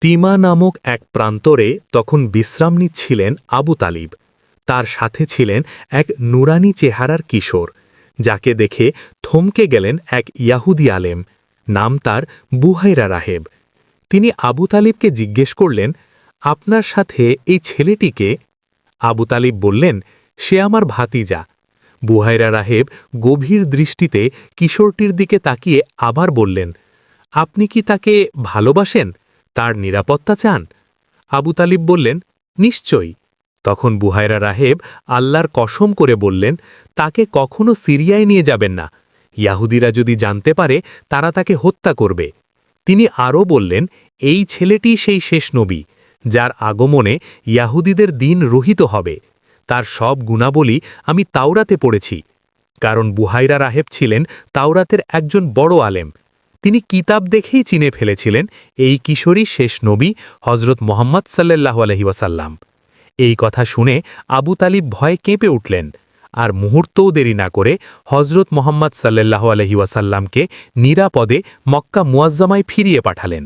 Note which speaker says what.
Speaker 1: তিমা নামক এক প্রান্তরে তখন বিশ্রাম নিচ্ছিলেন আবু তালিব। তার সাথে ছিলেন এক নুরানি চেহারার কিশোর, যাকে দেখে থমকে গেলেন এক ইয়াহুদি আলেম। নাম তার বুহাইরা রাহেব। তিনি আবু তালিবকে জিজ্ঞেস করলেন, আপনার সাথে এই ছেলেটিকে? আবু তালিব বললেন, সে আমার ভাতিজা। বুহাইরা রাহেব গভীর দৃষ্টিতে কিশোরটির দিকে তাকিয়ে আবার বললেন, আপনি কি তাকে ভালোবাসেন, তার নিরাপত্তা চান? আবু তালিব বললেন, নিশ্চয়ই। তখন বুহাইরা রাহেব আল্লাহর কসম করে বললেন, তাকে কখনো সিরিয়ায় নিয়ে যাবেন না। ইয়াহুদিরা যদি জানতে পারে তারা তাকে হত্যা করবে। তিনি আরও বললেন, এই ছেলেটি সেই শেষ নবী, যার আগমনে ইয়াহুদিদের দিন রহিত হবে। তার সব গুণাবলী আমি তাওরাতে পড়েছি। কারণ বুহাইরা রাহেব ছিলেন তাওরাতের একজন বড় আলেম। তিনি কিতাব দেখেই চিনে ফেলেছিলেন এই কিশোরী শেষ নবী হজরত মোহাম্মদ সাল্লাল্লাহু আলাইহি ওয়াসাল্লাম। এই কথা শুনে আবু তালিব ভয়ে কেঁপে উঠলেন, আর মুহূর্তও দেরি না করে হজরত মোহাম্মদ সাল্লাল্লাহু আলাইহি ওয়াসাল্লামকে নিরাপদে মক্কা মুয়াজ্জামায় ফিরিয়ে পাঠালেন।